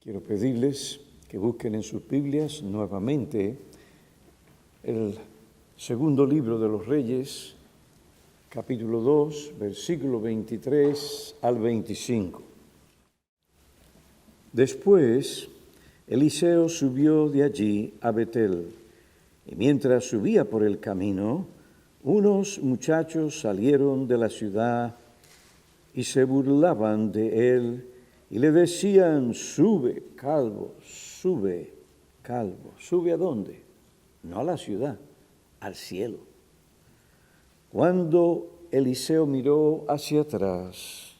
Quiero pedirles que busquen en sus Biblias nuevamente el segundo libro de los Reyes, capítulo 2, versículo 23 al 25. Después, Eliseo subió de allí a Betel, y mientras subía por el camino, unos muchachos salieron de la ciudad y se burlaban de él, y le decían: sube, calvo, sube, calvo. ¿Sube a dónde? No a la ciudad, al cielo. Cuando Eliseo miró hacia atrás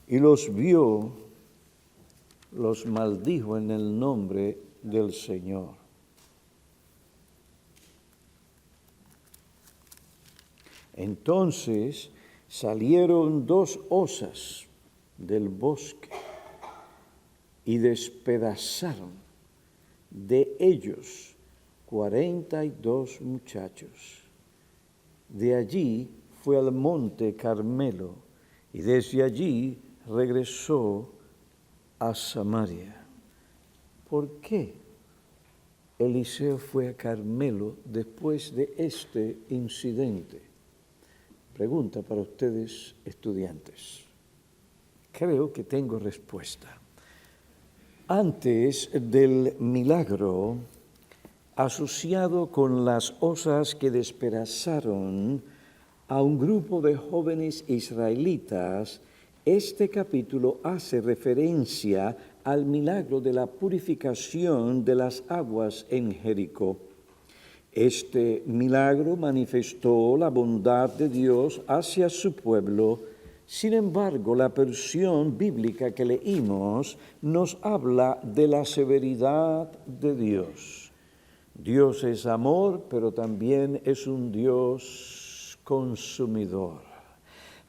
y los vio, los maldijo en el nombre del Señor. Entonces salieron dos osas del bosque y despedazaron de ellos 42 muchachos. De allí fue al monte Carmelo y desde allí regresó a Samaria. ¿Por qué Eliseo fue a Carmelo después de este incidente? Pregunta para ustedes, estudiantes. Creo que tengo respuesta. Antes del milagro asociado con las osas que despedazaron a un grupo de jóvenes israelitas, este capítulo hace referencia al milagro de la purificación de las aguas en Jericó. Este milagro manifestó la bondad de Dios hacia su pueblo. Sin embargo, la porción bíblica que leímos nos habla de la severidad de Dios. Dios es amor, pero también es un Dios consumidor.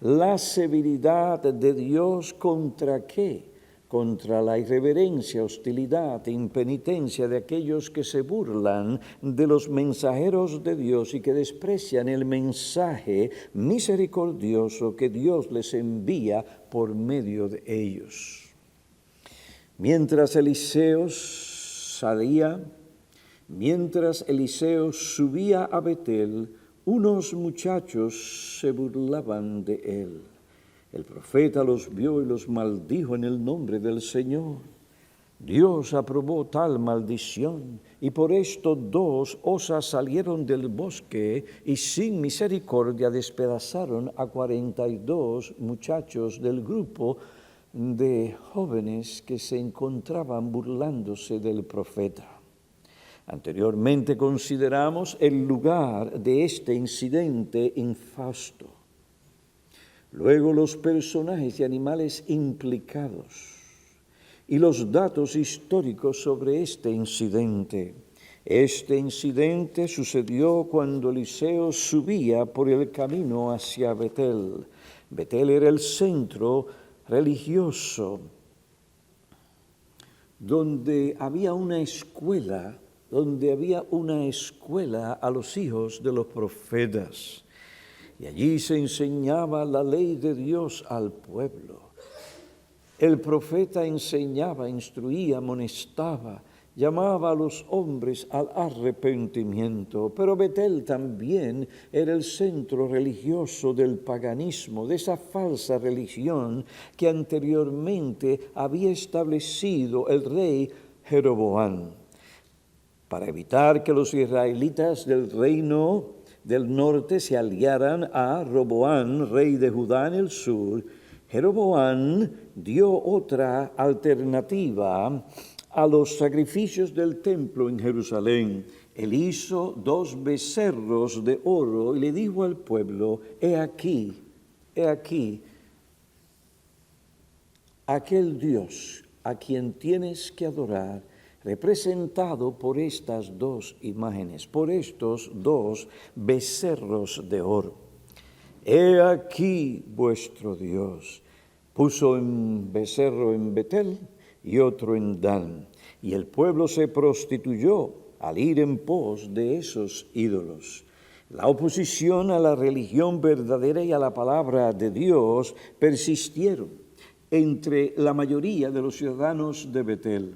La severidad de Dios, ¿contra qué? Contra la irreverencia, hostilidad e impenitencia de aquellos que se burlan de los mensajeros de Dios y que desprecian el mensaje misericordioso que Dios les envía por medio de ellos. Mientras Eliseo subía a Betel, unos muchachos se burlaban de él. El profeta los vio y los maldijo en el nombre del Señor. Dios aprobó tal maldición, y por esto dos osas salieron del bosque y sin misericordia despedazaron a 42 muchachos del grupo de jóvenes que se encontraban burlándose del profeta. Anteriormente consideramos el lugar de este incidente infasto. Luego los personajes y animales implicados y los datos históricos sobre este incidente. Este incidente sucedió cuando Eliseo subía por el camino hacia Betel. Betel era el centro religioso donde había una escuela a los hijos de los profetas. Y allí se enseñaba la ley de Dios al pueblo. El profeta enseñaba, instruía, amonestaba, llamaba a los hombres al arrepentimiento. Pero Betel también era el centro religioso del paganismo, de esa falsa religión que anteriormente había establecido el rey Jeroboam. Para evitar que los israelitas del reino del norte se aliaran a Roboam, rey de Judá en el sur, Jeroboam dio otra alternativa a los sacrificios del templo en Jerusalén. Él hizo 2 becerros de oro y le dijo al pueblo: he aquí, aquel Dios a quien tienes que adorar, representado por estas 2 imágenes, por estos 2 becerros de oro. He aquí vuestro Dios. Puso un becerro en Betel y otro en Dan, y el pueblo se prostituyó al ir en pos de esos ídolos. La oposición a la religión verdadera y a la palabra de Dios persistieron entre la mayoría de los ciudadanos de Betel.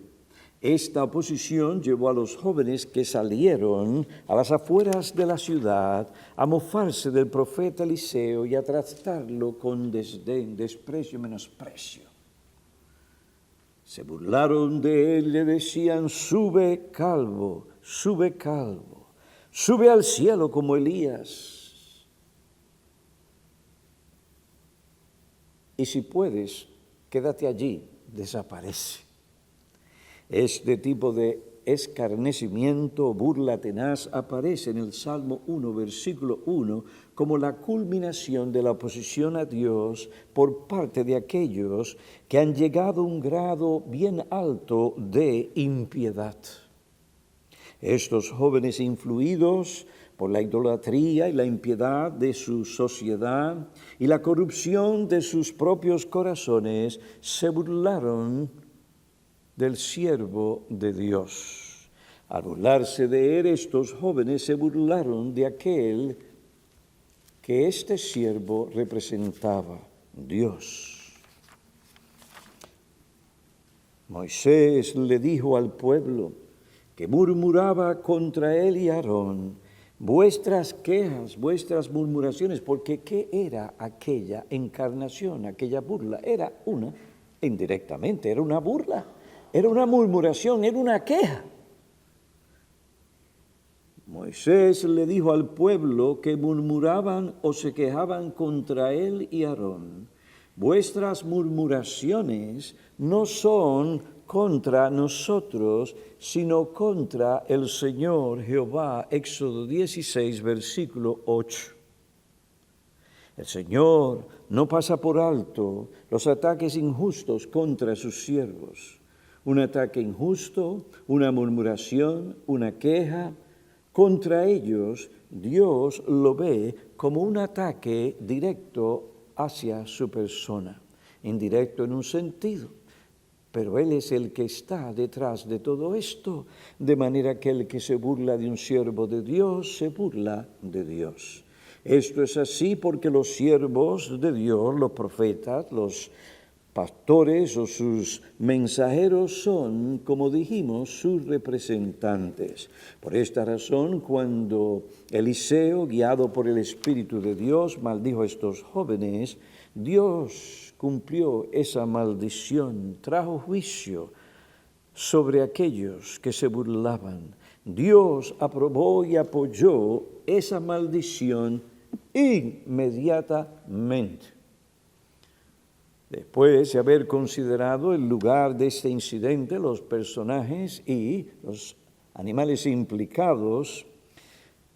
Esta oposición llevó a los jóvenes que salieron a las afueras de la ciudad a mofarse del profeta Eliseo y a tratarlo con desdén, desprecio y menosprecio. Se burlaron de él y le decían: sube calvo, sube calvo, sube al cielo como Elías. Y si puedes, quédate allí, desaparece. Este tipo de escarnecimiento, burla tenaz, aparece en el Salmo 1, versículo 1, como la culminación de la oposición a Dios por parte de aquellos que han llegado a un grado bien alto de impiedad. Estos jóvenes influidos por la idolatría y la impiedad de su sociedad y la corrupción de sus propios corazones se burlaron del siervo de Dios. Al burlarse de él, estos jóvenes se burlaron de aquel que este siervo representaba, Dios. Moisés le dijo al pueblo que murmuraba contra él y Aarón: vuestras quejas, vuestras murmuraciones, porque ¿qué era aquella encarnación, aquella burla? Era una, indirectamente, era una burla. Era una murmuración, era una queja. Moisés le dijo al pueblo que murmuraban o se quejaban contra él y Aarón: vuestras murmuraciones no son contra nosotros, sino contra el Señor Jehová. Éxodo 16, versículo 8. El Señor no pasa por alto los ataques injustos contra sus siervos. Un ataque injusto, una murmuración, una queja contra ellos, Dios lo ve como un ataque directo hacia su persona, indirecto en un sentido, pero Él es el que está detrás de todo esto, de manera que el que se burla de un siervo de Dios, se burla de Dios. Esto es así porque los siervos de Dios, los profetas, los pastores o sus mensajeros son, como dijimos, sus representantes. Por esta razón, cuando Eliseo, guiado por el Espíritu de Dios, maldijo a estos jóvenes, Dios cumplió esa maldición, trajo juicio sobre aquellos que se burlaban. Dios aprobó y apoyó esa maldición inmediatamente. Después de haber considerado el lugar de este incidente, los personajes y los animales implicados,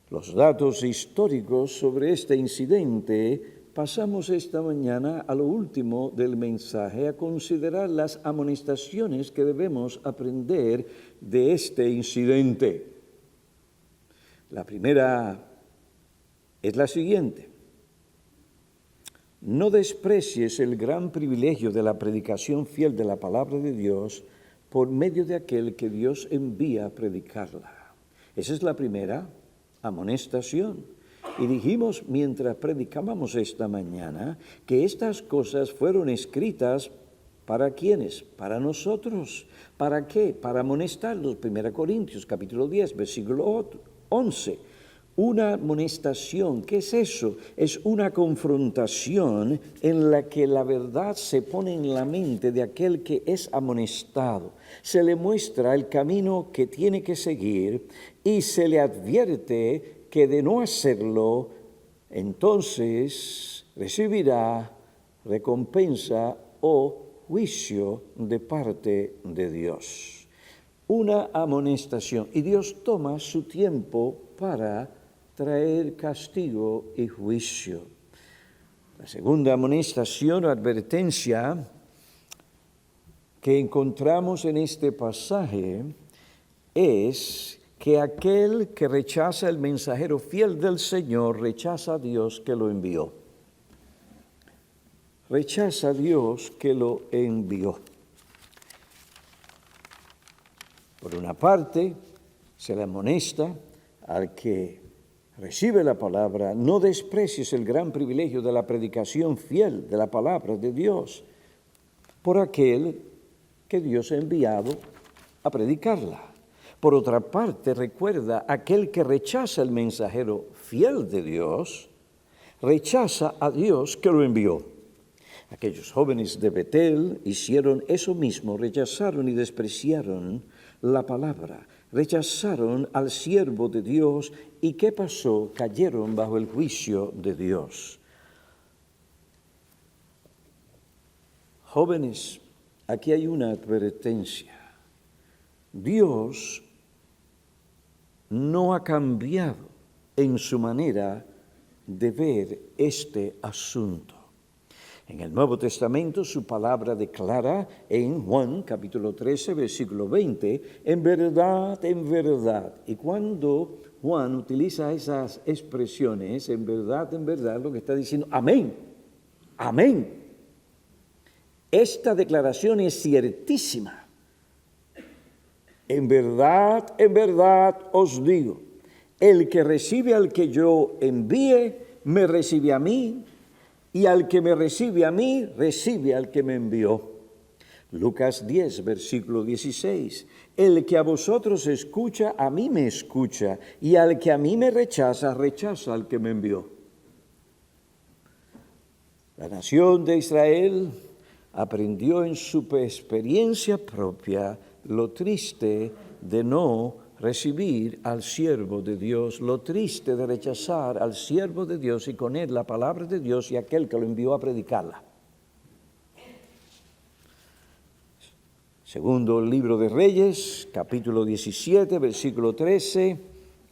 los datos históricos sobre este incidente, pasamos esta mañana a lo último del mensaje, a considerar las amonestaciones que debemos aprender de este incidente. La primera es la siguiente: no desprecies el gran privilegio de la predicación fiel de la palabra de Dios por medio de aquel que Dios envía a predicarla. Esa es la primera amonestación. Y dijimos mientras predicábamos esta mañana que estas cosas fueron escritas ¿para quiénes? Para nosotros. ¿Para qué? Para amonestarlos. 1 Corintios capítulo 10, versículo 11. Una amonestación, ¿qué es eso? Es una confrontación en la que la verdad se pone en la mente de aquel que es amonestado. Se le muestra el camino que tiene que seguir y se le advierte que de no hacerlo, entonces recibirá recompensa o juicio de parte de Dios. Una amonestación. Y Dios toma su tiempo para traer castigo y juicio. La segunda amonestación o advertencia que encontramos en este pasaje es que aquel que rechaza el mensajero fiel del Señor rechaza a Dios que lo envió. Rechaza a Dios que lo envió. Por una parte, se le amonesta al que recibe la palabra: no desprecies el gran privilegio de la predicación fiel de la palabra de Dios por aquel que Dios ha enviado a predicarla. Por otra parte, recuerda, aquel que rechaza el mensajero fiel de Dios, rechaza a Dios que lo envió. Aquellos jóvenes de Betel hicieron eso mismo, rechazaron y despreciaron la palabra, rechazaron al siervo de Dios y ¿qué pasó? Cayeron bajo el juicio de Dios. Jóvenes, aquí hay una advertencia. Dios no ha cambiado en su manera de ver este asunto. En el Nuevo Testamento su palabra declara en Juan capítulo 13, versículo 20, en verdad, y cuando Juan utiliza esas expresiones, en verdad, lo que está diciendo, amén, amén. Esta declaración es ciertísima. En verdad os digo, el que recibe al que yo envíe, me recibe a mí, y al que me recibe a mí, recibe al que me envió. Lucas 10, versículo 16. El que a vosotros escucha, a mí me escucha, y al que a mí me rechaza, rechaza al que me envió. La nación de Israel aprendió en su experiencia propia lo triste de no recibir al siervo de Dios, lo triste de rechazar al siervo de Dios y con él la palabra de Dios y aquel que lo envió a predicarla. Segundo libro de Reyes, capítulo 17, versículo 13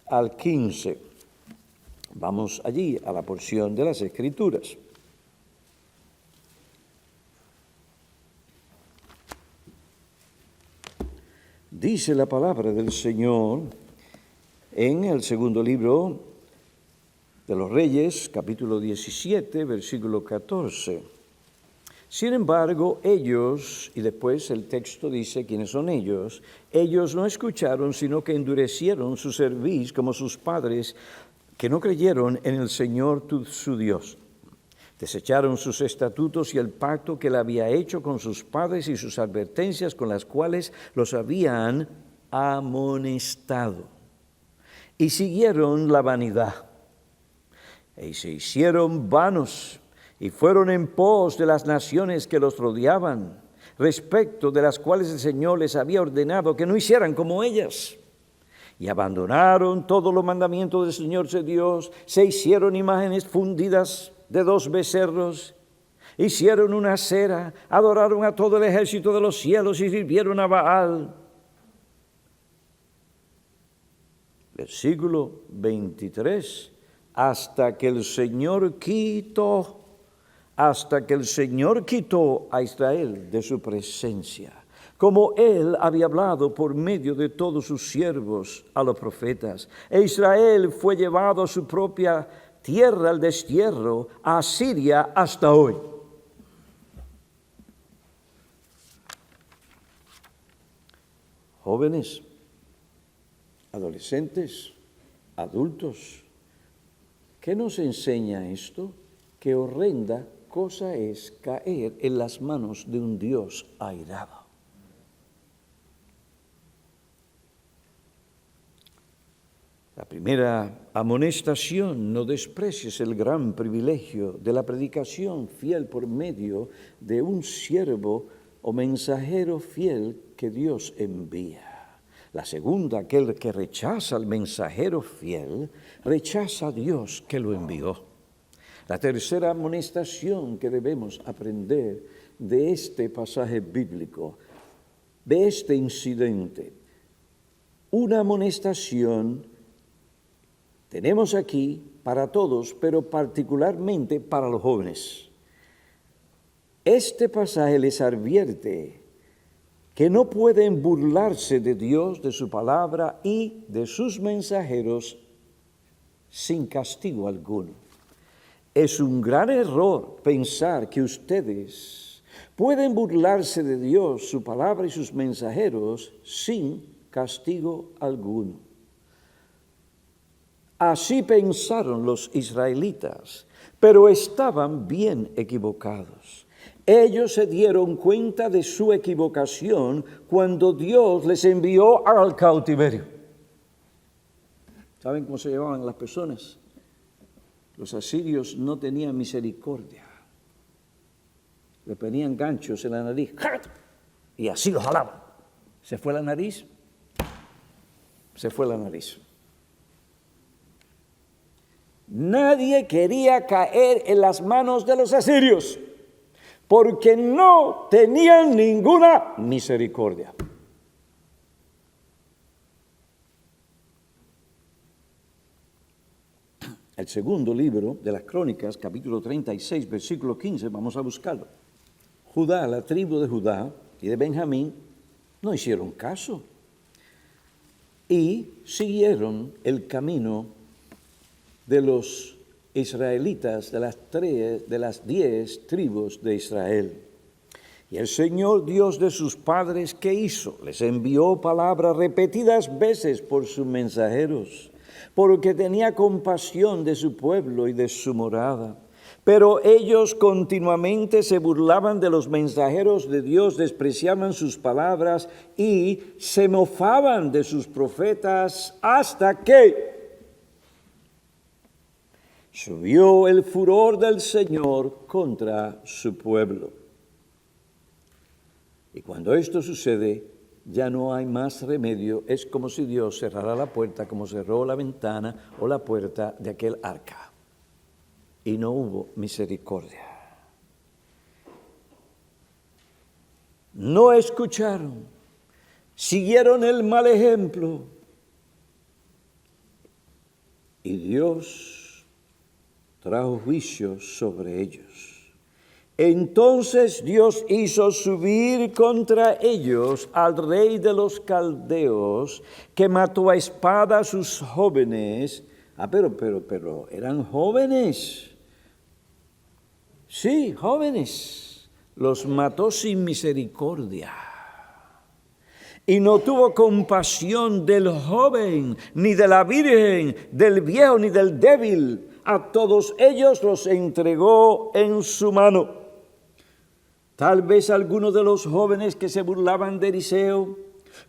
al 15. Vamos allí a la porción de las Escrituras. Dice la palabra del Señor en el segundo libro de los Reyes, capítulo 17, versículo 14. Sin embargo, ellos, y después el texto dice quiénes son ellos no escucharon, sino que endurecieron su cerviz como sus padres, que no creyeron en el Señor su Dios. Desecharon sus estatutos y el pacto que él había hecho con sus padres y sus advertencias con las cuales los habían amonestado. Y siguieron la vanidad. Y se hicieron vanos y fueron en pos de las naciones que los rodeaban, respecto de las cuales el Señor les había ordenado que no hicieran como ellas. Y abandonaron todos los mandamientos del Señor su Dios, se hicieron imágenes fundidas de 2 becerros, hicieron una cera, adoraron a todo el ejército de los cielos y sirvieron a Baal. Versículo 23, hasta que el Señor quitó a Israel de su presencia, como él había hablado por medio de todos sus siervos a los profetas. E Israel fue llevado a su propia tierra, al destierro, a Siria hasta hoy. Jóvenes, adolescentes, adultos, ¿qué nos enseña esto? Qué horrenda cosa es caer en las manos de un Dios airado. La primera amonestación: no desprecies el gran privilegio de la predicación fiel por medio de un siervo o mensajero fiel que Dios envía. La segunda, aquel que rechaza al mensajero fiel, rechaza a Dios que lo envió. La tercera amonestación que debemos aprender de este pasaje bíblico, de este incidente, una amonestación tenemos aquí para todos, pero particularmente para los jóvenes. Este pasaje les advierte que no pueden burlarse de Dios, de su palabra y de sus mensajeros sin castigo alguno. Es un gran error pensar que ustedes pueden burlarse de Dios, su palabra y sus mensajeros sin castigo alguno. Así pensaron los israelitas, pero estaban bien equivocados. Ellos se dieron cuenta de su equivocación cuando Dios les envió al cautiverio. ¿Saben cómo se llevaban las personas? Los asirios no tenían misericordia. Le ponían ganchos en la nariz y así los jalaban. Se fue la nariz, se fue la nariz. Nadie quería caer en las manos de los asirios porque no tenían ninguna misericordia. El segundo libro de las Crónicas, capítulo 36, versículo 15, vamos a buscarlo. Judá, la tribu de Judá y de Benjamín, no hicieron caso y siguieron el camino de los israelitas, de las 10 tribus de Israel. Y el Señor Dios de sus padres, ¿qué hizo? Les envió palabras repetidas veces por sus mensajeros, porque tenía compasión de su pueblo y de su morada. Pero ellos continuamente se burlaban de los mensajeros de Dios, despreciaban sus palabras y se mofaban de sus profetas hasta que subió el furor del Señor contra su pueblo. Y cuando esto sucede, ya no hay más remedio. Es como si Dios cerrara la puerta, como cerró la ventana o la puerta de aquel arca. Y no hubo misericordia. No escucharon, siguieron el mal ejemplo. Y Dios trajo juicio sobre ellos. Entonces Dios hizo subir contra ellos al rey de los caldeos, que mató a espada a sus jóvenes. Pero eran jóvenes. Sí, jóvenes. Los mató sin misericordia. Y no tuvo compasión del joven, ni de la virgen, del viejo, ni del débil. A todos ellos los entregó en su mano. Tal vez algunos de los jóvenes que se burlaban de Eliseo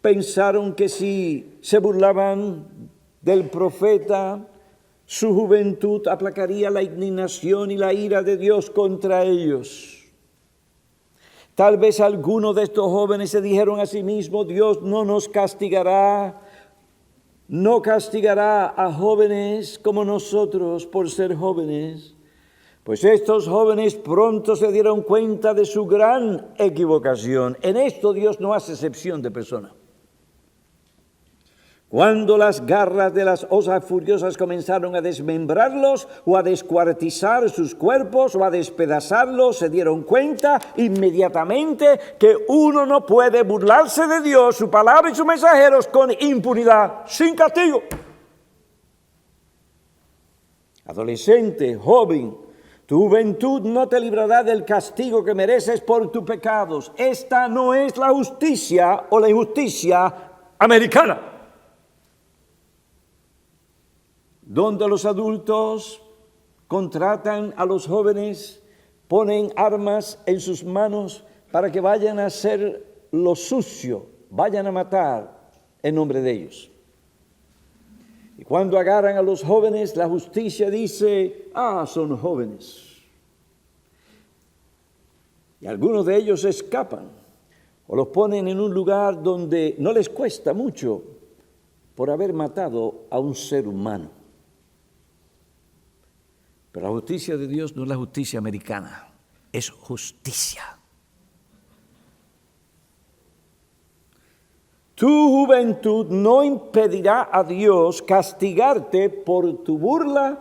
pensaron que si se burlaban del profeta, su juventud aplacaría la indignación y la ira de Dios contra ellos. Tal vez algunos de estos jóvenes se dijeron a sí mismos: Dios no nos castigará, no castigará a jóvenes como nosotros por ser jóvenes. Pues estos jóvenes pronto se dieron cuenta de su gran equivocación. En esto Dios no hace excepción de persona. Cuando las garras de las osas furiosas comenzaron a desmembrarlos o a descuartizar sus cuerpos o a despedazarlos, se dieron cuenta inmediatamente que uno no puede burlarse de Dios, su palabra y sus mensajeros con impunidad, sin castigo. Adolescente, joven, tu juventud no te librará del castigo que mereces por tus pecados. Esta no es la justicia o la injusticia americana, donde los adultos contratan a los jóvenes, ponen armas en sus manos para que vayan a hacer lo sucio, vayan a matar en nombre de ellos. Y cuando agarran a los jóvenes, la justicia dice: son jóvenes. Y algunos de ellos escapan o los ponen en un lugar donde no les cuesta mucho por haber matado a un ser humano. Pero la justicia de Dios no es la justicia americana, es justicia. Tu juventud no impedirá a Dios castigarte por tu burla,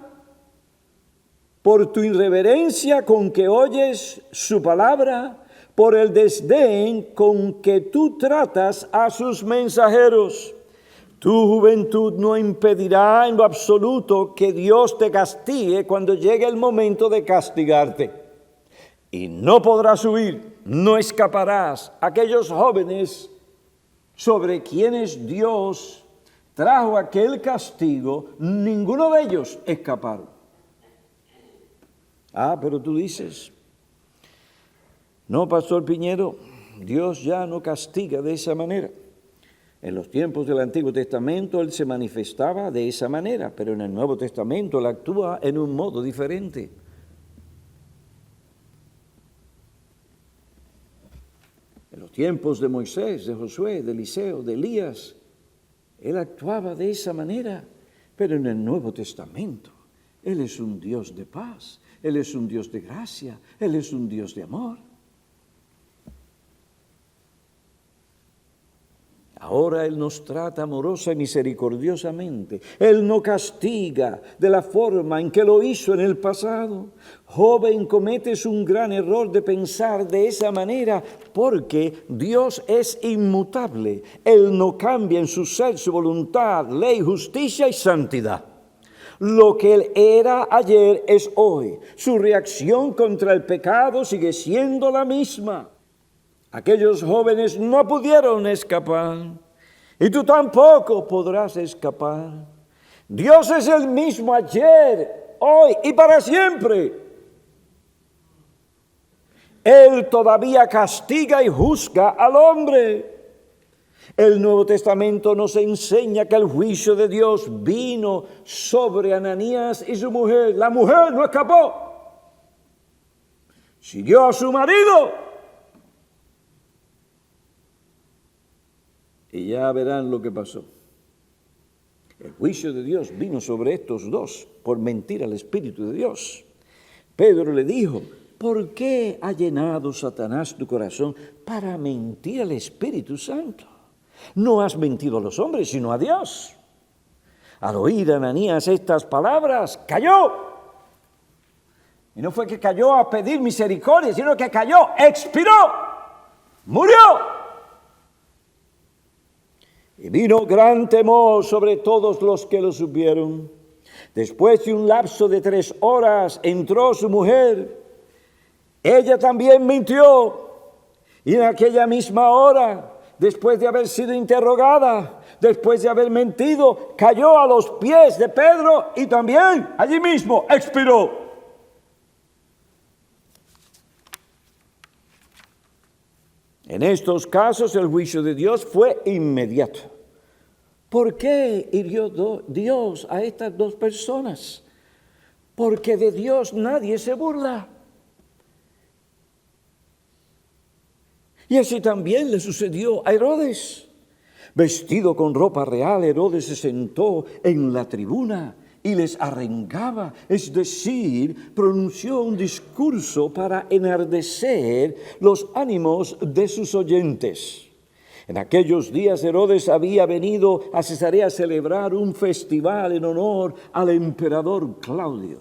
por tu irreverencia con que oyes su palabra, por el desdén con que tú tratas a sus mensajeros. Tu juventud no impedirá en lo absoluto que Dios te castigue cuando llegue el momento de castigarte. Y no podrás huir, no escaparás. Aquellos jóvenes sobre quienes Dios trajo aquel castigo, ninguno de ellos escaparon. Pero tú dices: No, Pastor Piñero, Dios ya no castiga de esa manera. En los tiempos del Antiguo Testamento Él se manifestaba de esa manera, pero en el Nuevo Testamento Él actúa en un modo diferente. En los tiempos de Moisés, de Josué, de Eliseo, de Elías, Él actuaba de esa manera, pero en el Nuevo Testamento Él es un Dios de paz, Él es un Dios de gracia, Él es un Dios de amor. Ahora Él nos trata amorosa y misericordiosamente. Él no castiga de la forma en que lo hizo en el pasado. Joven, cometes un gran error de pensar de esa manera porque Dios es inmutable. Él no cambia en su ser, su voluntad, ley, justicia y santidad. Lo que Él era ayer es hoy. Su reacción contra el pecado sigue siendo la misma. Aquellos jóvenes no pudieron escapar y tú tampoco podrás escapar. Dios es el mismo ayer, hoy y para siempre. Él todavía castiga y juzga al hombre. El Nuevo Testamento nos enseña que el juicio de Dios vino sobre Ananías y su mujer. La mujer no escapó. Siguió a su marido. Y ya verán lo que pasó. El juicio de Dios vino sobre estos dos por mentir al Espíritu de Dios. Pedro le dijo, ¿por qué ha llenado Satanás tu corazón para mentir al Espíritu Santo? No has mentido a los hombres, sino a Dios. Al oír a Ananías estas palabras, cayó. Y no fue que cayó a pedir misericordia, sino que cayó, expiró, murió. Y vino gran temor sobre todos los que lo supieron. Después de un lapso de 3 horas entró su mujer. Ella también mintió. Y en aquella misma hora, después de haber sido interrogada, después de haber mentido, cayó a los pies de Pedro y también allí mismo expiró. En estos casos el juicio de Dios fue inmediato. ¿Por qué hirió Dios a estas dos personas? Porque de Dios nadie se burla. Y así también le sucedió a Herodes. Vestido con ropa real, Herodes se sentó en la tribuna y les arengaba, es decir, pronunció un discurso para enardecer los ánimos de sus oyentes. En aquellos días Herodes había venido a Cesarea a celebrar un festival en honor al emperador Claudio.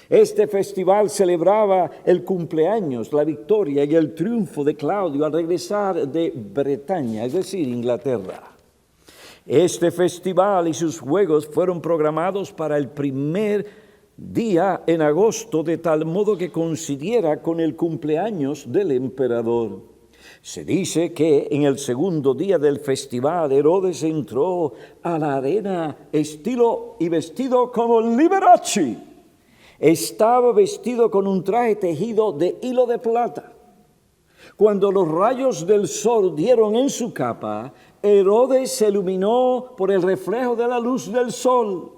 Este festival celebraba el cumpleaños, la victoria y el triunfo de Claudio al regresar de Bretaña, es decir, Inglaterra. Este festival y sus juegos fueron programados para el primer día en agosto, de tal modo que coincidiera con el cumpleaños del emperador. Se dice que en el segundo día del festival Herodes entró a la arena estilo y vestido como Liberace. Estaba vestido con un traje tejido de hilo de plata. Cuando los rayos del sol dieron en su capa, Herodes se iluminó por el reflejo de la luz del sol.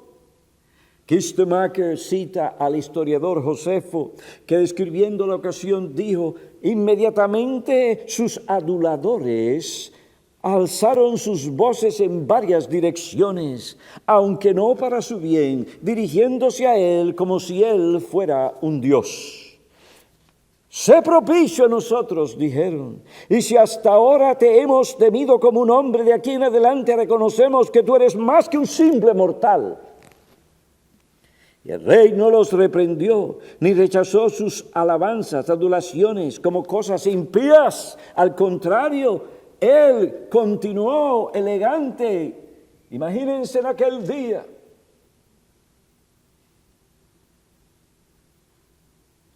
Kistemaker cita al historiador Josefo, que describiendo la ocasión dijo, inmediatamente sus aduladores alzaron sus voces en varias direcciones, aunque no para su bien, dirigiéndose a él como si él fuera un dios. Sé propicio a nosotros, dijeron, y si hasta ahora te hemos temido como un hombre, de aquí en adelante reconocemos que tú eres más que un simple mortal. Y el rey no los reprendió, ni rechazó sus alabanzas, adulaciones como cosas impías. Al contrario, él continuó elegante. Imagínense en aquel día.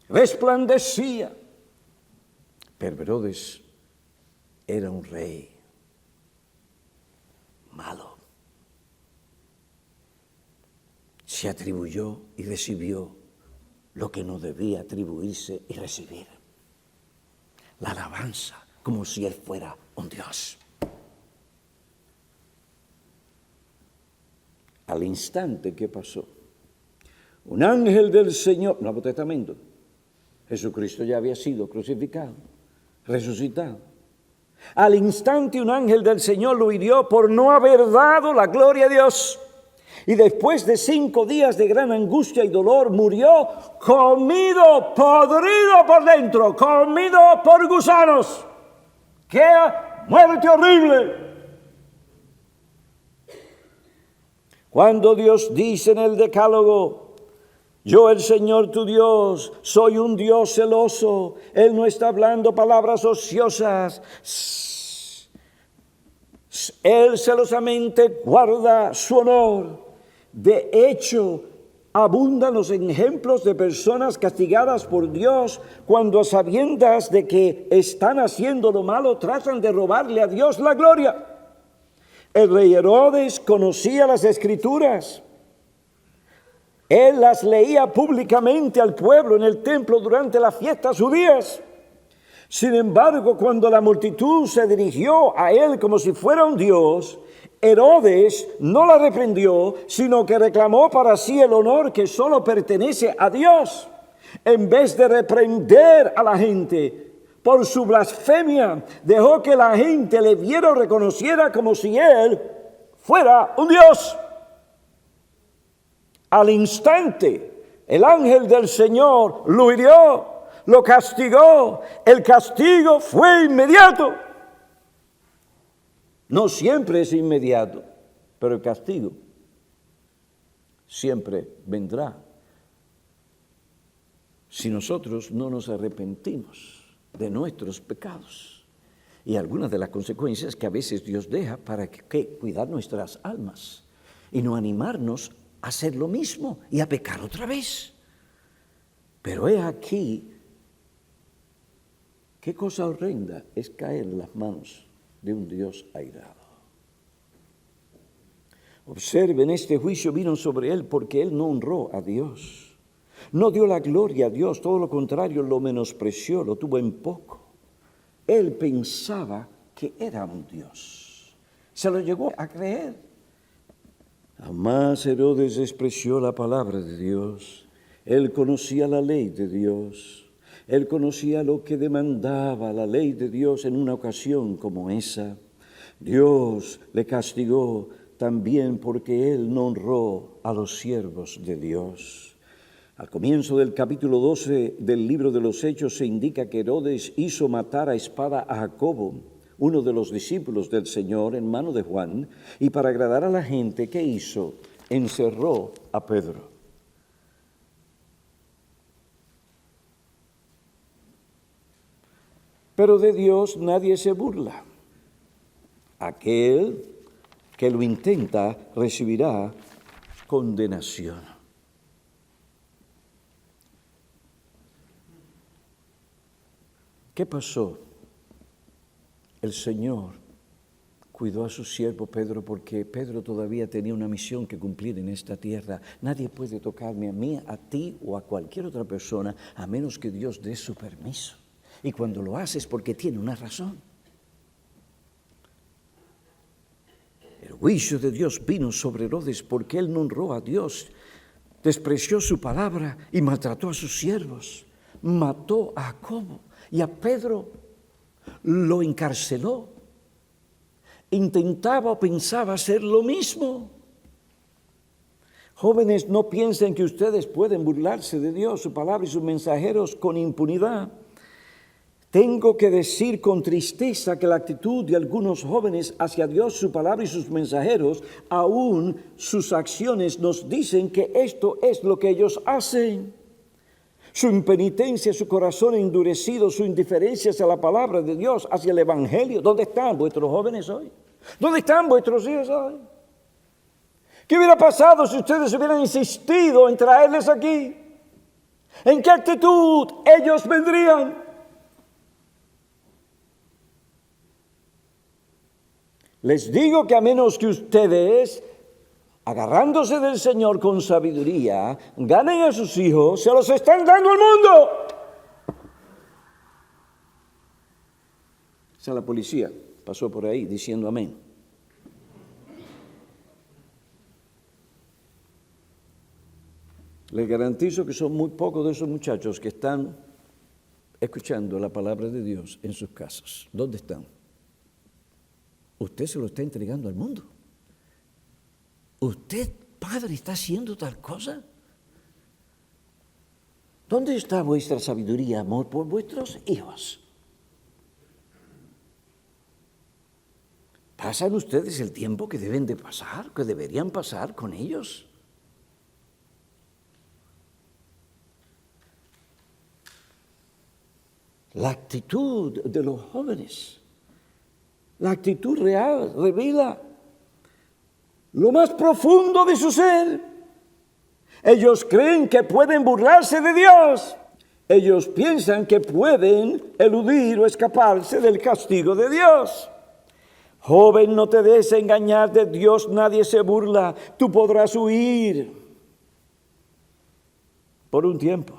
Resplandecía. Pero Herodes era un rey malo. Se atribuyó y recibió lo que no debía atribuirse y recibir. la alabanza, como si Él fuera un Dios. Al instante, ¿qué pasó? Un ángel del Señor, Nuevo Testamento, Jesucristo ya había sido crucificado, resucitado. Al instante un ángel del Señor lo hirió por no haber dado la gloria a Dios. Y después de 5 días de gran angustia y dolor, murió comido, podrido por dentro, comido por gusanos. ¡Qué muerte horrible! Cuando Dios dice en el Decálogo, yo el Señor tu Dios, soy un Dios celoso, Él no está hablando palabras ociosas. Él celosamente guarda su honor. De hecho, abundan los ejemplos de personas castigadas por Dios cuando a sabiendas de que están haciendo lo malo tratan de robarle a Dios la gloria. El rey Herodes conocía las Escrituras. Él las leía públicamente al pueblo en el templo durante las fiestas judías. Sin embargo, cuando la multitud se dirigió a él como si fuera un dios, Herodes no la reprendió, sino que reclamó para sí el honor que solo pertenece a Dios. En vez de reprender a la gente por su blasfemia, dejó que la gente le viera o reconociera como si él fuera un dios. Al instante, el ángel del Señor lo hirió, lo castigó. El castigo fue inmediato. No siempre es inmediato, pero el castigo siempre vendrá si nosotros no nos arrepentimos de nuestros pecados. Y algunas de las consecuencias que a veces Dios deja para cuidar nuestras almas y no animarnos a hacer lo mismo y a pecar otra vez. Pero he aquí, qué cosa horrenda es caer en las manos de un Dios airado. Observen, este juicio vino sobre él porque él no honró a Dios. No dio la gloria a Dios, todo lo contrario, lo menospreció, lo tuvo en poco. Él pensaba que era un Dios. Se lo llegó a creer. Jamás Herodes despreció la palabra de Dios. Él conocía la ley de Dios. Él conocía lo que demandaba la ley de Dios en una ocasión como esa. Dios le castigó también porque él no honró a los siervos de Dios. Al comienzo del capítulo 12 del libro de los Hechos se indica que Herodes hizo matar a espada a Jacobo, uno de los discípulos del Señor, en mano de Juan, y para agradar a la gente, ¿qué hizo? Encerró a Pedro. Pero de Dios nadie se burla. Aquel que lo intenta recibirá condenación. ¿Qué pasó? El Señor cuidó a su siervo Pedro porque Pedro todavía tenía una misión que cumplir en esta tierra. Nadie puede tocarme a mí, a ti o a cualquier otra persona a menos que Dios dé su permiso. Y cuando lo hace es porque tiene una razón. El juicio de Dios vino sobre Herodes porque él no honró a Dios, despreció su palabra y maltrató a sus siervos. Mató a Jacobo y a Pedro lo encarceló. Intentaba o pensaba hacer lo mismo. Jóvenes, no piensen que ustedes pueden burlarse de Dios, su palabra y sus mensajeros con impunidad. Tengo que decir con tristeza que la actitud de algunos jóvenes hacia Dios, su palabra y sus mensajeros, aún sus acciones nos dicen que esto es lo que ellos hacen. Su impenitencia, su corazón endurecido, su indiferencia hacia la palabra de Dios, hacia el Evangelio. ¿Dónde están vuestros jóvenes hoy? ¿Dónde están vuestros hijos hoy? ¿Qué hubiera pasado si ustedes hubieran insistido en traerles aquí? ¿En qué actitud ellos vendrían? Les digo que a menos que ustedes, agarrándose del Señor con sabiduría, ganen a sus hijos, se los están dando al mundo. sea, la policía pasó por ahí diciendo amén. Les garantizo que son muy pocos de esos muchachos que están escuchando la palabra de Dios en sus casas. ¿Dónde están? Usted se lo está entregando al mundo. ¿Usted, padre, está haciendo tal cosa? ¿Dónde está vuestra sabiduría, amor, por vuestros hijos? ¿Pasan ustedes el tiempo que deben de pasar, que deberían pasar con ellos? La actitud de los jóvenes, la actitud real, revela lo más profundo de su ser. Ellos creen que pueden burlarse de Dios. Ellos piensan que pueden eludir o escaparse del castigo de Dios. Joven, no te dejes engañar, de Dios nadie se burla. Tú podrás huir por un tiempo,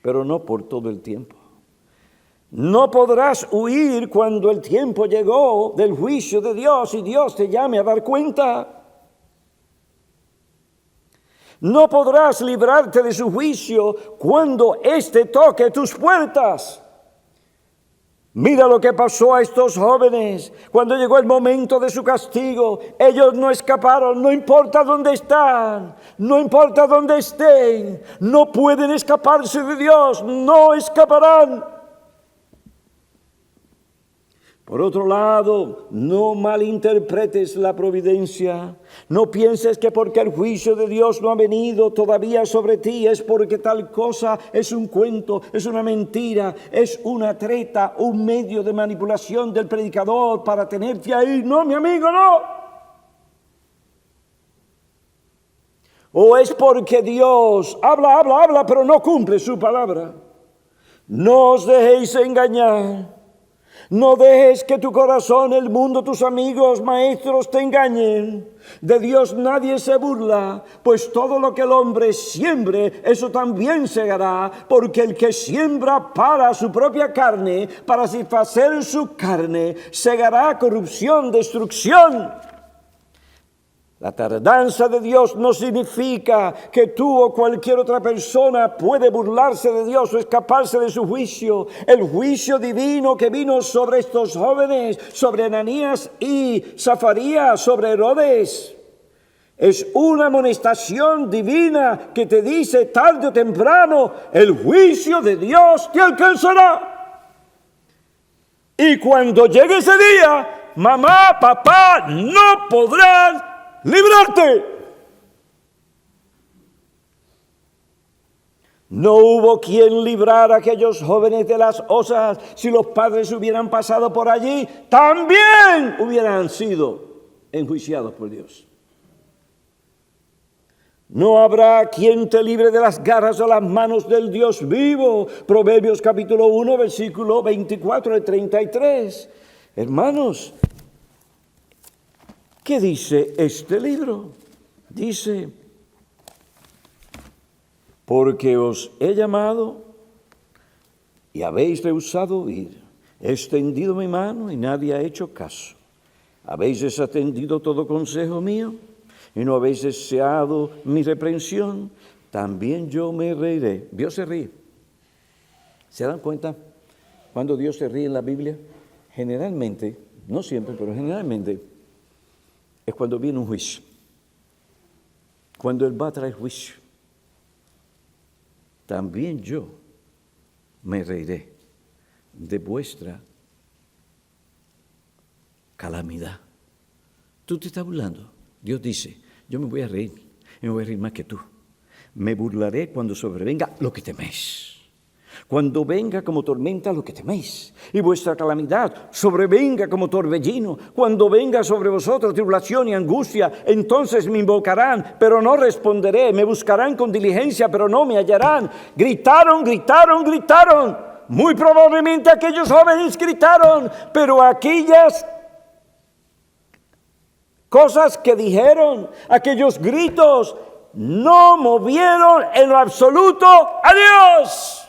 pero no por todo el tiempo. No podrás huir cuando el tiempo llegó del juicio de Dios y Dios te llame a dar cuenta. No podrás librarte de su juicio cuando éste toque tus puertas. Mira lo que pasó a estos jóvenes cuando llegó el momento de su castigo. Ellos no escaparon, no importa dónde están, no importa dónde estén, no pueden escaparse de Dios, no escaparán. Por otro lado, no malinterpretes la providencia. No pienses que porque el juicio de Dios no ha venido todavía sobre ti es porque tal cosa es un cuento, es una mentira, es una treta, un medio de manipulación del predicador para tenerte ahí. No, mi amigo, no. O es porque Dios habla, pero no cumple su palabra. No os dejéis engañar. No dejes que tu corazón, el mundo, tus amigos, maestros te engañen. De Dios nadie se burla, pues todo lo que el hombre siembre, eso también segará, porque el que siembra para su propia carne, para satisfacer su carne, segará corrupción, destrucción. La tardanza de Dios no significa que tú o cualquier otra persona puede burlarse de Dios o escaparse de su juicio. El juicio divino que vino sobre estos jóvenes, sobre Ananías y Zacarías, sobre Herodes, es una amonestación divina que te dice tarde o temprano, el juicio de Dios te alcanzará. Y cuando llegue ese día, mamá, papá no podrán librarte. No hubo quien librara a aquellos jóvenes de las osas. Si los padres hubieran pasado por allí, también hubieran sido enjuiciados por Dios. No habrá quien te libre de las garras o las manos del Dios vivo. Proverbios capítulo 1, versículo 24 al 33. Hermanos, ¿qué dice este libro? Dice, porque os he llamado y habéis rehusado oír. He extendido mi mano y nadie ha hecho caso. Habéis desatendido todo consejo mío y no habéis deseado mi reprensión. También yo me reiré. Dios se ríe. ¿Se dan cuenta? Cuando Dios se ríe en la Biblia, generalmente, no siempre, pero generalmente, es cuando viene un juicio, cuando Él va a traer juicio. También yo me reiré de vuestra calamidad. Tú te estás burlando. Dios dice, yo me voy a reír, y me voy a reír más que tú. Me burlaré cuando sobrevenga lo que teméis. Cuando venga como tormenta lo que teméis, y vuestra calamidad sobrevenga como torbellino, cuando venga sobre vosotros tribulación y angustia, entonces me invocarán, pero no responderé, me buscarán con diligencia, pero no me hallarán. Gritaron, gritaron, gritaron. Muy probablemente aquellos jóvenes gritaron, pero aquellas cosas que dijeron, aquellos gritos, no movieron en lo absoluto a Dios.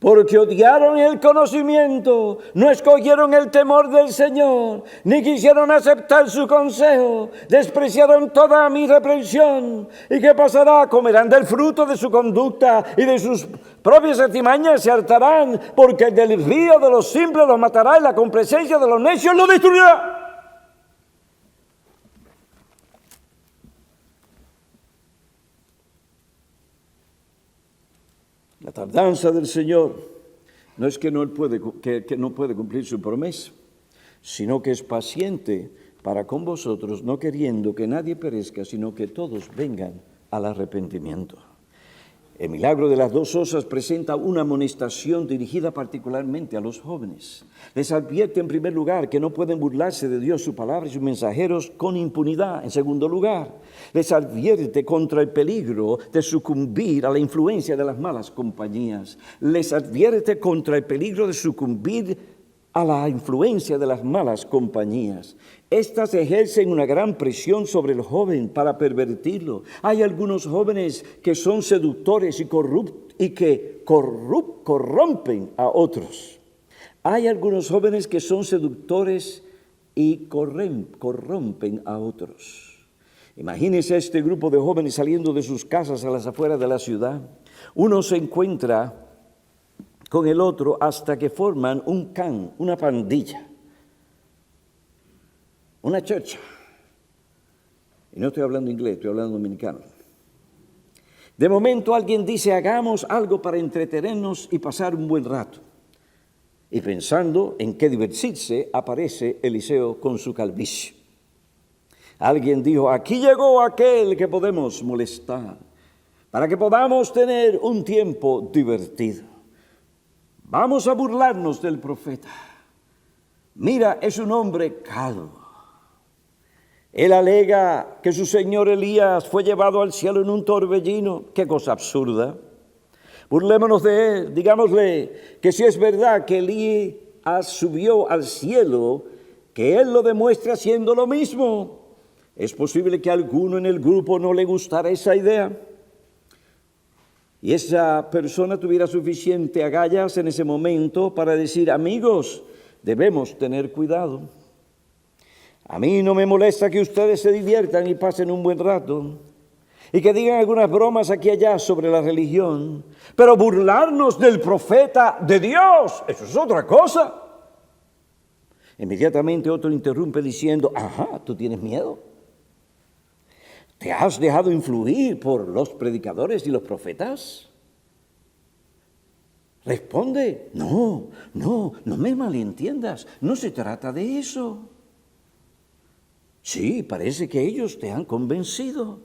porque odiaron el conocimiento, no escogieron el temor del Señor, ni quisieron aceptar su consejo, despreciaron toda mi reprensión. ¿Y qué pasará? Comerán del fruto de su conducta y de sus propias artimañas se hartarán, porque del río de los simples los matará y la complacencia de los necios los destruirá. La tardanza del Señor no es que no puede cumplir su promesa, sino que es paciente para con vosotros, no queriendo que nadie perezca, sino que todos vengan al arrepentimiento. El milagro de las 2 osas presenta una amonestación dirigida particularmente a los jóvenes. Les advierte en primer lugar que no pueden burlarse de Dios, su palabra y sus mensajeros con impunidad. En segundo lugar, les advierte contra el peligro de sucumbir a la influencia de las malas compañías. Les advierte contra el peligro de sucumbir a la influencia de las malas compañías. Estas ejercen una gran presión sobre el joven para pervertirlo. Hay algunos jóvenes que son seductores y que corrompen a otros. Hay algunos jóvenes que son seductores y corrompen a otros. Imagínense este grupo de jóvenes saliendo de sus casas a las afueras de la ciudad. Uno se encuentra con el otro hasta que forman un can, una pandilla, una church. Y no estoy hablando inglés, estoy hablando dominicano. De momento alguien dice, hagamos algo para entretenernos y pasar un buen rato. Y pensando en qué divertirse, aparece Eliseo con su calvicie. Alguien dijo, aquí llegó aquel que podemos molestar, para que podamos tener un tiempo divertido. Vamos a burlarnos del profeta. Mira, es un hombre calvo. Él alega que su señor Elías fue llevado al cielo en un torbellino. Qué cosa absurda. Burlémonos de él. Digámosle que si es verdad que Elías subió al cielo, que él lo demuestre haciendo lo mismo. Es posible que a alguno en el grupo no le gustara esa idea. Y esa persona tuviera suficiente agallas en ese momento para decir, amigos, debemos tener cuidado. A mí no me molesta que ustedes se diviertan y pasen un buen rato y que digan algunas bromas aquí y allá sobre la religión, pero burlarnos del profeta de Dios, eso es otra cosa. Inmediatamente otro interrumpe diciendo, ajá, ¿tú tienes miedo? ¿Te has dejado influir por los predicadores y los profetas? Responde, no me malentiendas, no se trata de eso. Sí, parece que ellos te han convencido.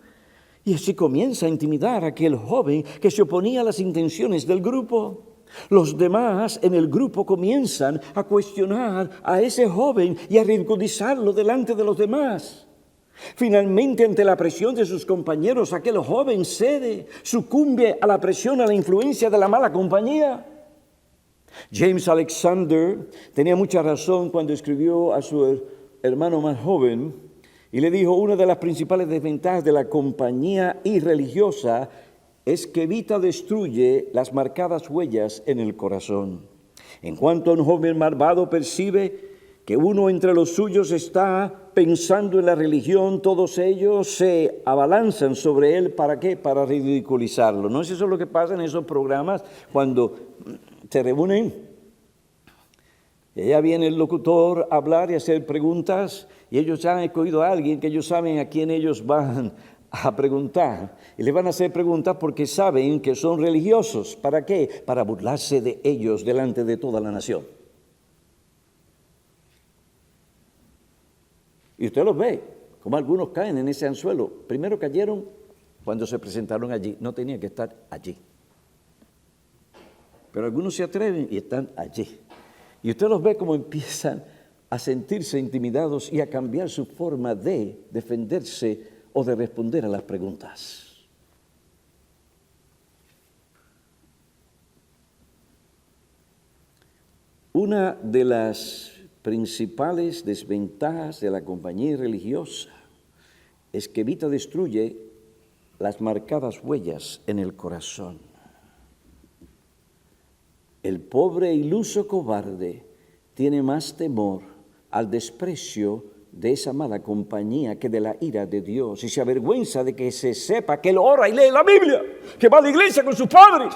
Y así comienza a intimidar a aquel joven que se oponía a las intenciones del grupo. Los demás en el grupo comienzan a cuestionar a ese joven y a ridiculizarlo delante de los demás. Finalmente, ante la presión de sus compañeros, aquel joven cede, sucumbe a la presión, a la influencia de la mala compañía. James Alexander tenía mucha razón cuando escribió a su hermano más joven y le dijo, una de las principales desventajas de la compañía irreligiosa es que evita, destruye las marcadas huellas en el corazón. En cuanto un joven malvado percibe que uno entre los suyos está pensando en la religión, todos ellos se abalanzan sobre él. ¿Para qué? Para ridiculizarlo. ¿No es eso lo que pasa en esos programas cuando se reúnen? Y allá viene el locutor a hablar y a hacer preguntas y ellos ya han escogido a alguien que ellos saben a quién ellos van a preguntar. Y le van a hacer preguntas porque saben que son religiosos. ¿Para qué? Para burlarse de ellos delante de toda la nación. Y usted los ve, como algunos caen en ese anzuelo. Primero cayeron cuando se presentaron allí, no tenían que estar allí. Pero algunos se atreven y están allí. Y usted los ve como empiezan a sentirse intimidados y a cambiar su forma de defenderse o de responder a las preguntas. Una de las principales desventajas de la compañía religiosa es que evita, destruye las marcadas huellas en el corazón. El pobre iluso cobarde tiene más temor al desprecio de esa mala compañía que de la ira de Dios, y se avergüenza de que se sepa que él ora y lee la Biblia, que va a la iglesia con sus padres.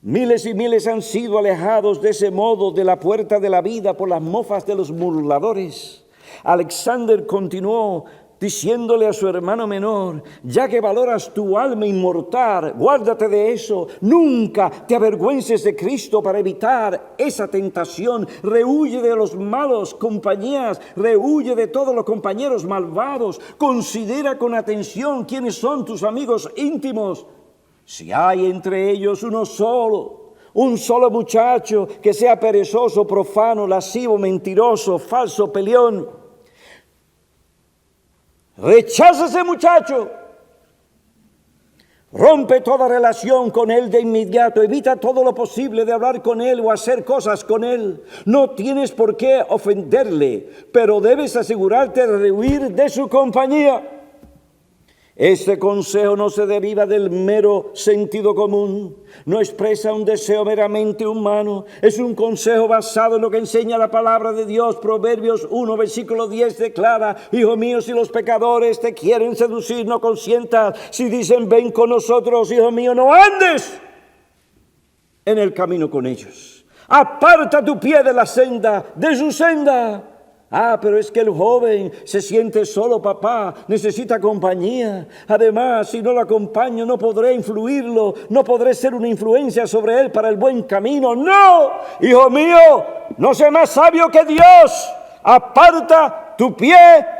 Miles y miles han sido alejados de ese modo de la puerta de la vida por las mofas de los burladores. Alexander continuó diciéndole a su hermano menor: ya que valoras tu alma inmortal, guárdate de eso, nunca te avergüences de Cristo para evitar esa tentación. Rehuye de los malos compañías, rehuye de todos los compañeros malvados, considera con atención quiénes son tus amigos íntimos. Si hay entre ellos un solo muchacho que sea perezoso, profano, lascivo, mentiroso, falso, peleón, rechaza ese muchacho. Rompe toda relación con él de inmediato. Evita todo lo posible de hablar con él o hacer cosas con él. No tienes por qué ofenderle, pero debes asegurarte de huir de su compañía. Este consejo no se deriva del mero sentido común, no expresa un deseo meramente humano, es un consejo basado en lo que enseña la palabra de Dios. Proverbios 1, versículo 10 declara: hijo mío, si los pecadores te quieren seducir, no consientas. Si dicen ven con nosotros, hijo mío, no andes en el camino con ellos. Aparta tu pie de la senda, de su senda. Pero es que el joven se siente solo, papá, necesita compañía. Además, si no lo acompaño, no podré influirlo, no podré ser una influencia sobre él para el buen camino. ¡No! Hijo mío, no sé más sabio que Dios. Aparta tu pie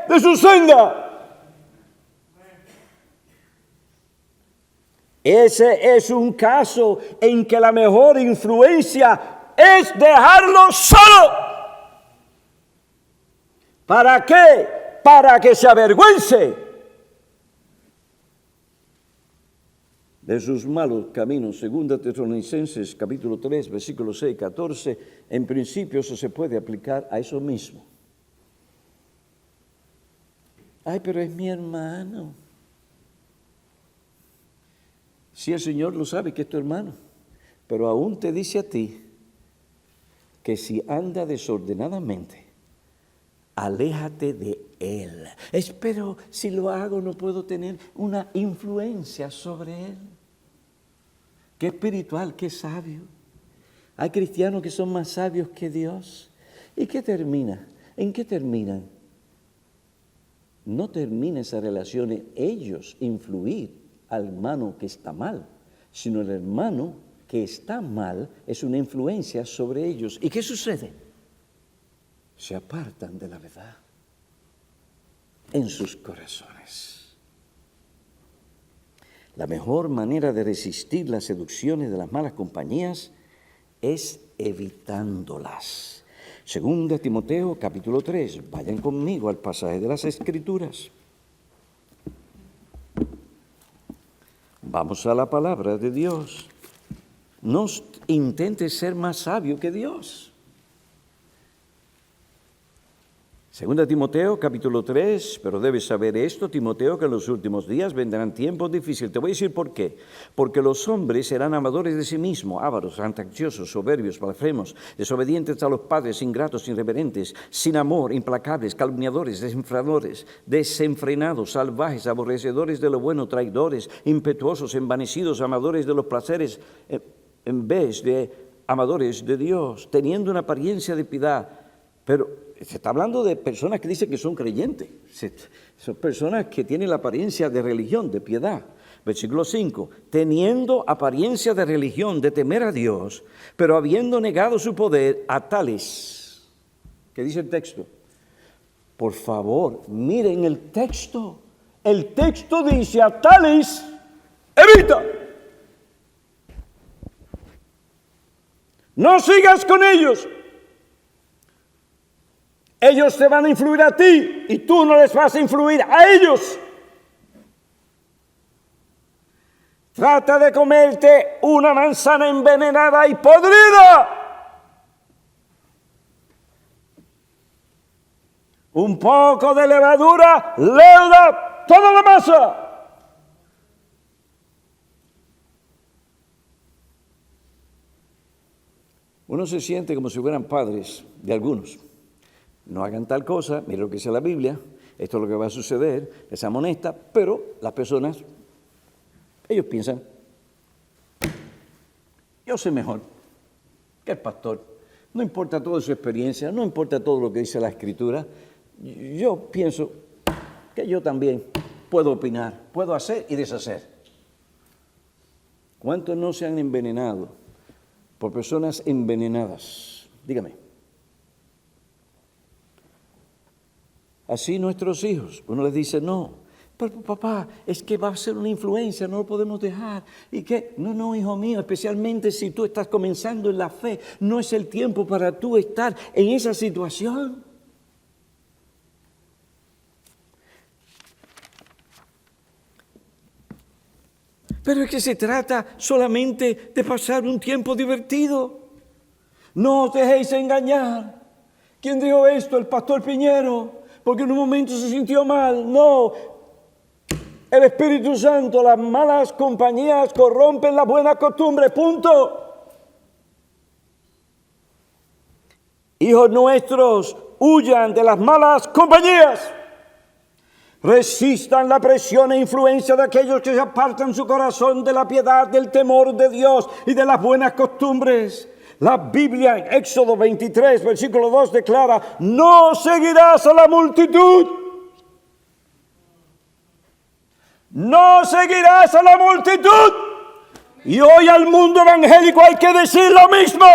de su senda. Ese es un caso en que la mejor influencia es dejarlo solo. ¿Para qué? Para que se avergüence de sus malos caminos. Segunda Tesalonicenses, capítulo 3, versículos 6 y 14. En principio eso se puede aplicar a eso mismo. Pero es mi hermano. Sí, el Señor lo sabe que es tu hermano, pero aún te dice a ti que si anda desordenadamente, aléjate de él. Pero si lo hago no puedo tener una influencia sobre él. Qué espiritual, qué sabio. Hay cristianos que son más sabios que Dios. ¿Y qué termina? ¿En qué terminan? No termina esa relación en ellos influir al hermano que está mal, sino el hermano que está mal es una influencia sobre ellos. ¿Y qué sucede? Se apartan de la verdad en sus corazones. La mejor manera de resistir las seducciones de las malas compañías es evitándolas. Segunda Timoteo, capítulo 3. Vayan conmigo al pasaje de las Escrituras. Vamos a la palabra de Dios. No intentes ser más sabio que Dios. Segunda Timoteo, capítulo 3, pero debes saber esto, Timoteo, que en los últimos días vendrán tiempos difíciles. Te voy a decir por qué. Porque los hombres serán amadores de sí mismos, ávaros, jactanciosos, soberbios, blasfemos, desobedientes a los padres, ingratos, irreverentes, sin amor, implacables, calumniadores, desenfrenados, salvajes, aborrecedores de lo bueno, traidores, impetuosos, envanecidos, amadores de los placeres, en vez de amadores de Dios, teniendo una apariencia de piedad. Pero se está hablando de personas que dicen que son creyentes. Son personas que tienen la apariencia de religión, de piedad. Versículo 5. Teniendo apariencia de religión, de temer a Dios, pero habiendo negado su poder a tales. ¿Qué dice el texto? Por favor, miren el texto. El texto dice a tales, evita. No sigas con ellos. Ellos te van a influir a ti y tú no les vas a influir a ellos. Trata de comerte una manzana envenenada y podrida. Un poco de levadura leuda toda la masa. Uno se siente como si fueran padres de algunos. No hagan tal cosa, mira lo que dice la Biblia, esto es lo que va a suceder, les amonesta, pero las personas, ellos piensan, yo sé mejor que el pastor, no importa toda su experiencia, no importa todo lo que dice la Escritura, yo pienso que yo también puedo opinar, puedo hacer y deshacer. ¿Cuántos no se han envenenado por personas envenenadas? Dígame. Así nuestros hijos, uno les dice, no, pero papá, es que va a ser una influencia, no lo podemos dejar. ¿Y qué? No, hijo mío, especialmente si tú estás comenzando en la fe, no es el tiempo para tú estar en esa situación. Pero es que se trata solamente de pasar un tiempo divertido. No os dejéis engañar. ¿Quién dijo esto? El pastor Piñero. Porque en un momento se sintió mal. No. El Espíritu Santo, las malas compañías corrompen las buenas costumbres. Punto. Hijos nuestros, huyan de las malas compañías. Resistan la presión e influencia de aquellos que se apartan su corazón de la piedad, del temor de Dios y de las buenas costumbres. La Biblia en Éxodo 23, versículo 2 declara, no seguirás a la multitud. No seguirás a la multitud. Y hoy al mundo evangélico hay que decir lo mismo.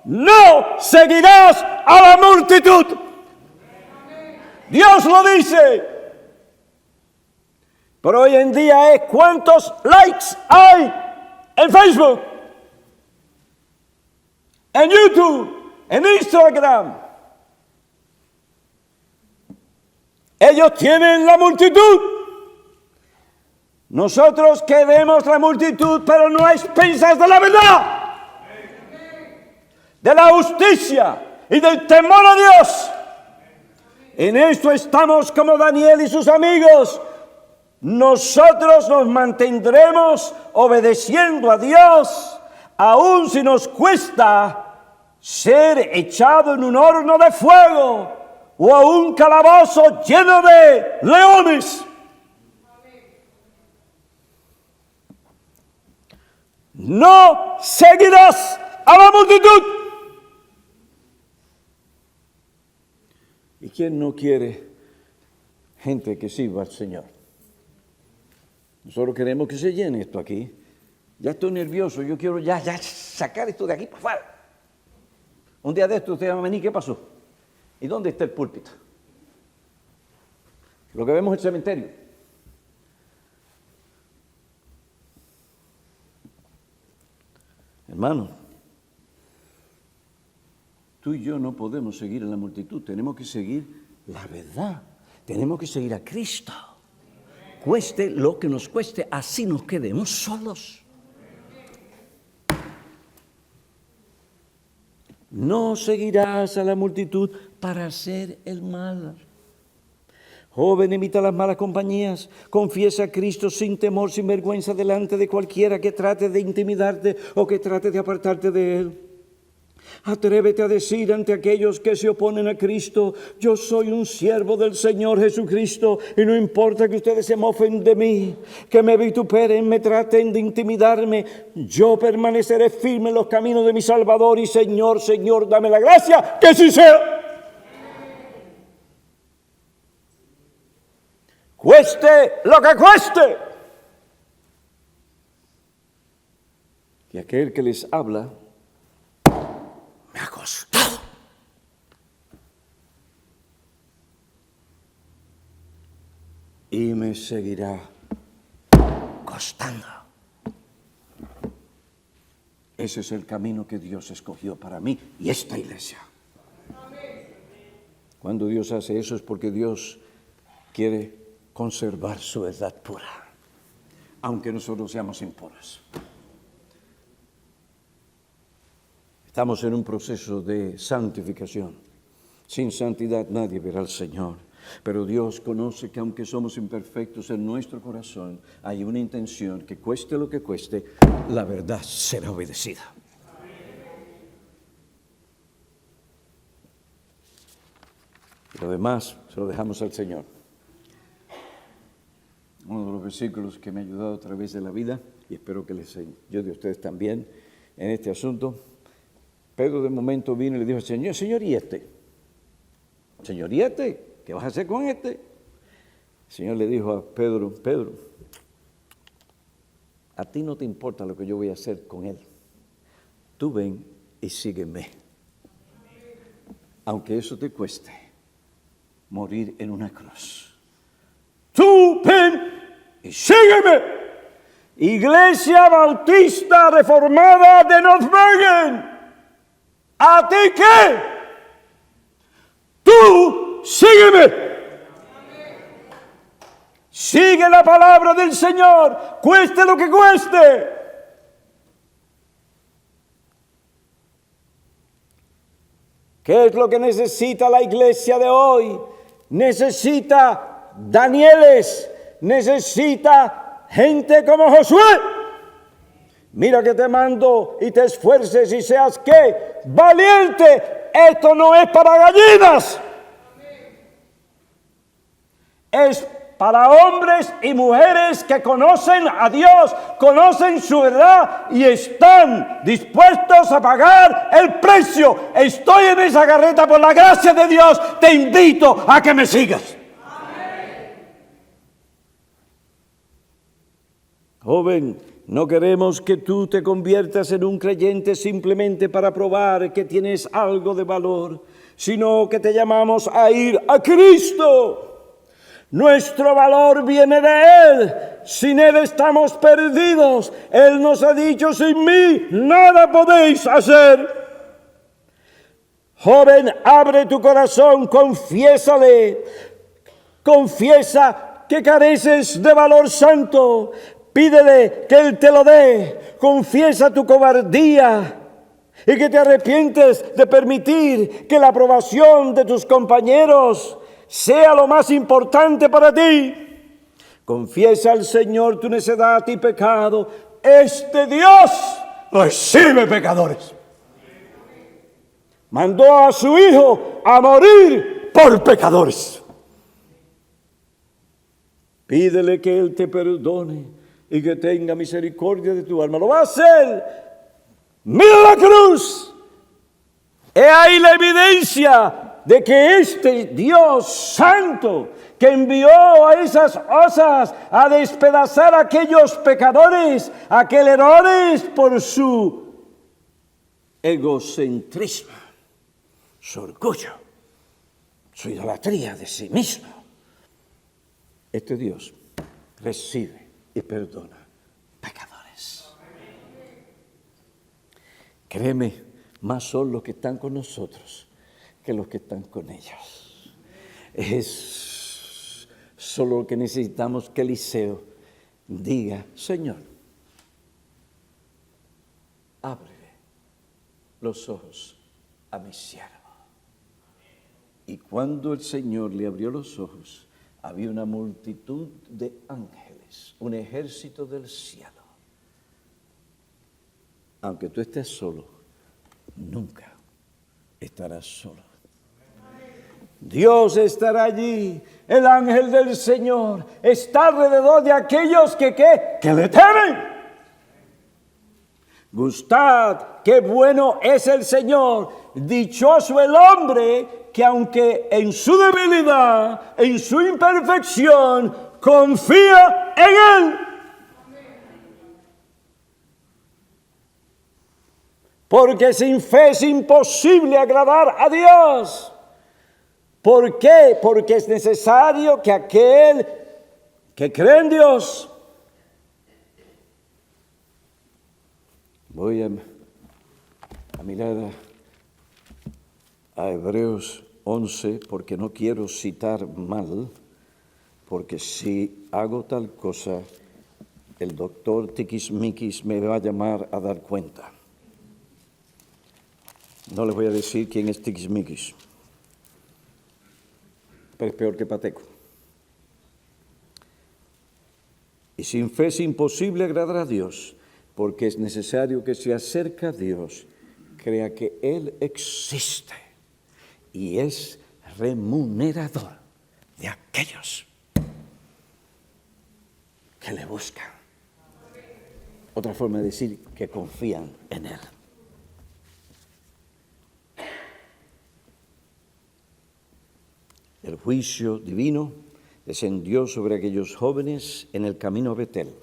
No seguirás a la multitud. Dios lo dice. Pero hoy en día es cuántos likes hay en Facebook, en YouTube, en Instagram. Ellos tienen la multitud. Nosotros queremos la multitud, pero no a expensas de la verdad, de la justicia y del temor a Dios. En esto estamos como Daniel y sus amigos. Nosotros nos mantendremos obedeciendo a Dios, aun si nos cuesta ser echado en un horno de fuego o a un calabozo lleno de leones. No seguirás a la multitud. ¿Y quién no quiere gente que sirva al Señor? Nosotros queremos que se llene esto aquí. Ya estoy nervioso, yo quiero ya sacar esto de aquí para afuera. Un día de esto ustedes van a venir, ¿qué pasó? ¿Y dónde está el púlpito? Lo que vemos es el cementerio. Hermano, tú y yo no podemos seguir en la multitud, tenemos que seguir la verdad, tenemos que seguir a Cristo. Cueste lo que nos cueste, así nos quedemos solos. No seguirás a la multitud para hacer el mal. Joven, evita las malas compañías. Confiesa a Cristo sin temor, sin vergüenza, delante de cualquiera que trate de intimidarte o que trate de apartarte de Él. Atrévete a decir ante aquellos que se oponen a Cristo, yo soy un siervo del Señor Jesucristo y no importa que ustedes se mofen de mí, que me vituperen, me traten de intimidarme, yo permaneceré firme en los caminos de mi Salvador y Señor, dame la gracia que sí sea. Cueste lo que cueste. Y aquel que les habla me ha costado. Y me seguirá costando. Ese es el camino que Dios escogió para mí y esta iglesia. Cuando Dios hace eso es porque Dios quiere conservar su verdad pura, aunque nosotros seamos impuros. Estamos en un proceso de santificación. Sin santidad nadie verá al Señor. Pero Dios conoce que aunque somos imperfectos, en nuestro corazón hay una intención que cueste lo que cueste, la verdad será obedecida. Lo demás se lo dejamos al Señor. Uno de los versículos que me ha ayudado a través de la vida, y espero que les ayude a ustedes también en este asunto. Pedro de momento vino y le dijo al Señor, Señor, ¿y este? Señor, ¿y este? ¿Qué vas a hacer con este? El Señor le dijo a Pedro, Pedro, a ti no te importa lo que yo voy a hacer con él. Tú ven y sígueme. Aunque eso te cueste morir en una cruz. Tú ven y sígueme. Iglesia Bautista Reformada de North Bergen. ¿A ti qué? Tú sígueme. Sigue la palabra del Señor, cueste lo que cueste. ¿Qué es lo que necesita la iglesia de hoy? Necesita Danieles, necesita gente como Josué. Mira que te mando y te esfuerces y seas ¿qué? Valiente. Esto no es para gallinas. Es para hombres y mujeres que conocen a Dios, conocen su verdad y están dispuestos a pagar el precio. Estoy en esa carreta por la gracia de Dios. Te invito a que me sigas. Joven, no queremos que tú te conviertas en un creyente simplemente para probar que tienes algo de valor, sino que te llamamos a ir a Cristo. Nuestro valor viene de Él. Sin Él estamos perdidos. Él nos ha dicho, sin mí nada podéis hacer. Joven, abre tu corazón, confiésale. Confiesa que careces de valor santo. Pídele que Él te lo dé. Confiesa tu cobardía y que te arrepientes de permitir que la aprobación de tus compañeros sea lo más importante para ti. Confiesa al Señor tu necedad y pecado. Este Dios recibe pecadores. Mandó a su Hijo a morir por pecadores. Pídele que Él te perdone y que tenga misericordia de tu alma. Lo va a hacer. Mira la cruz. He ahí la evidencia de que este Dios santo que envió a esas osas a despedazar a aquellos pecadores, aquel Herodes por su egocentrismo, su orgullo, su idolatría de sí mismo. Este Dios recibe y perdona pecadores. Créeme, más son los que están con nosotros que los que están con ellos. Es solo que necesitamos que Eliseo diga, Señor, abre los ojos a mi siervo. Y cuando el Señor le abrió los ojos, había una multitud de ángeles, un ejército del cielo. Aunque tú estés solo, nunca estarás solo. Dios estará allí. El ángel del Señor está alrededor de aquellos que le temen. Gustad, qué bueno es el Señor. Dichoso el hombre que aunque en su debilidad, en su imperfección, confía en Él. Porque sin fe es imposible agradar a Dios. ¿Por qué? Porque es necesario que aquel que cree en Dios. Voy a mirar a Hebreos 11 porque no quiero citar mal, porque si hago tal cosa, el doctor Tiquismiquis me va a llamar a dar cuenta. No les voy a decir quién es Tiquismiquis, pero es peor que Pateco. Y sin fe es imposible agradar a Dios, porque es necesario que se acerque a Dios, crea que Él existe y es remunerador de aquellos que le buscan. Otra forma de decir que confían en Él. El juicio divino descendió sobre aquellos jóvenes en el camino a Betel.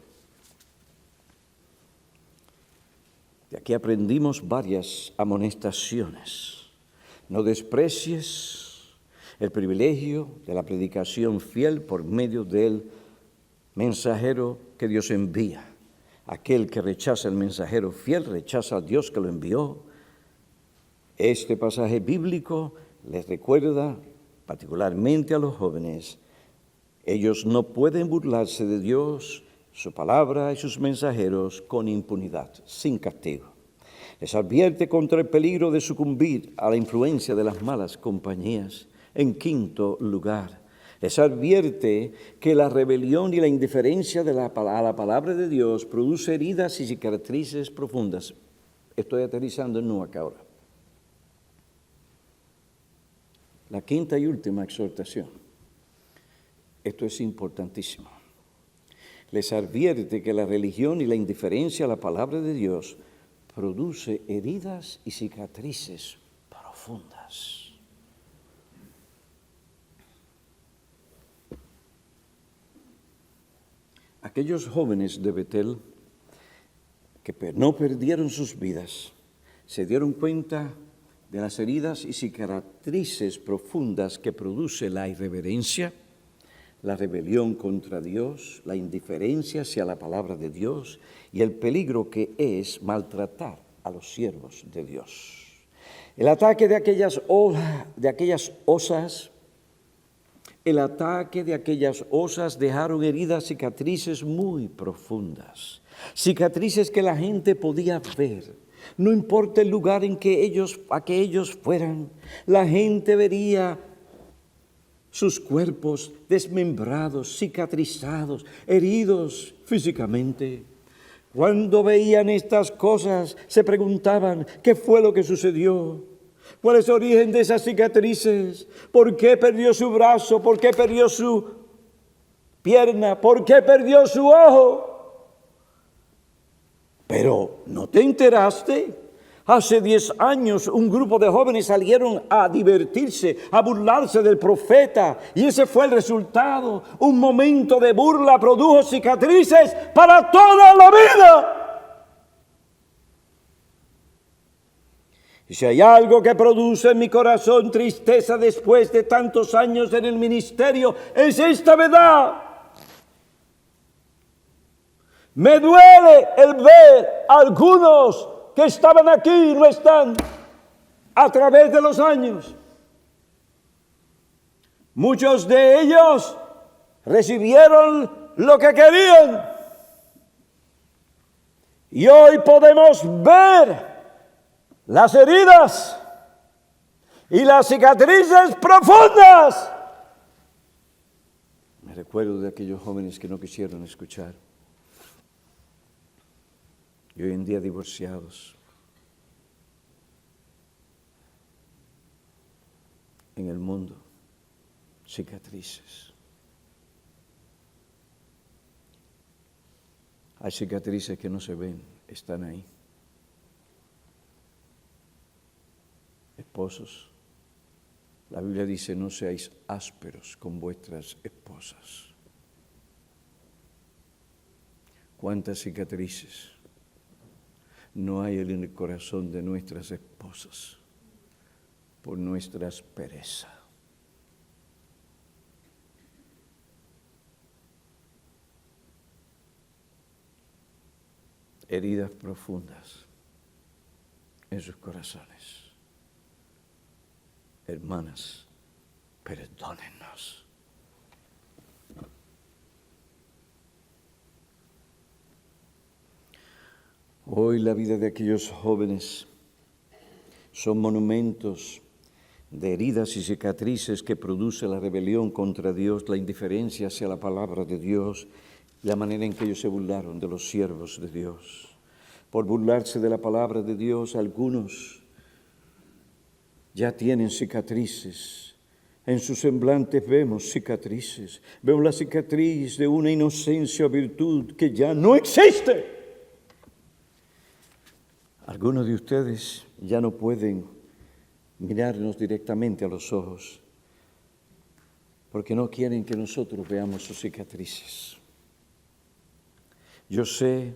De aquí aprendimos varias amonestaciones. No desprecies el privilegio de la predicación fiel por medio del mensajero que Dios envía. Aquel que rechaza el mensajero fiel rechaza a Dios que lo envió. Este pasaje bíblico les recuerda particularmente a los jóvenes. Ellos no pueden burlarse de Dios, su palabra y sus mensajeros con impunidad, sin castigo. Les advierte contra el peligro de sucumbir a la influencia de las malas compañías. En quinto lugar, les advierte que la rebelión y la indiferencia a la palabra de Dios produce heridas y cicatrices profundas. Estoy aterrizando en Nuac ahora. La quinta y última exhortación. Esto es importantísimo. Les advierte que la religión y la indiferencia a la palabra de Dios produce heridas y cicatrices profundas. Aquellos jóvenes de Betel que no perdieron sus vidas, se dieron cuenta de las heridas y cicatrices profundas que produce la irreverencia, la rebelión contra Dios, la indiferencia hacia la palabra de Dios y el peligro que es maltratar a los siervos de Dios. El ataque de aquellas osas dejaron heridas, cicatrices muy profundas, cicatrices que la gente podía ver. No importa el lugar a que ellos fueran, la gente vería sus cuerpos desmembrados, cicatrizados, heridos físicamente. Cuando veían estas cosas, se preguntaban, ¿qué fue lo que sucedió? ¿Cuál es el origen de esas cicatrices? ¿Por qué perdió su brazo? ¿Por qué perdió su pierna? ¿Por qué perdió su ojo? Pero, ¿no te enteraste? Hace 10 años un grupo de jóvenes salieron a divertirse, a burlarse del profeta, y ese fue el resultado. Un momento de burla produjo cicatrices para toda la vida. Y si hay algo que produce en mi corazón tristeza después de tantos años en el ministerio, es esta verdad. Me duele el ver a algunos que estaban aquí y no están a través de los años. Muchos de ellos recibieron lo que querían. Y hoy podemos ver las heridas y las cicatrices profundas. Me recuerdo de aquellos jóvenes que no quisieron escuchar. Y hoy en día divorciados. En el mundo, cicatrices. Hay cicatrices que no se ven, están ahí. Esposos, la Biblia dice, no seáis ásperos con vuestras esposas. ¿Cuántas cicatrices no hay en el corazón de nuestras esposas por nuestra aspereza? Heridas profundas en sus corazones. Hermanas, perdónennos. Hoy la vida de aquellos jóvenes son monumentos de heridas y cicatrices que produce la rebelión contra Dios, la indiferencia hacia la palabra de Dios, la manera en que ellos se burlaron de los siervos de Dios. Por burlarse de la palabra de Dios, algunos ya tienen cicatrices En sus semblantes vemos cicatrices. Vemos la cicatriz de una inocencia o virtud que ya no existe. Algunos de ustedes ya no pueden mirarnos directamente a los ojos porque no quieren que nosotros veamos sus cicatrices. Yo sé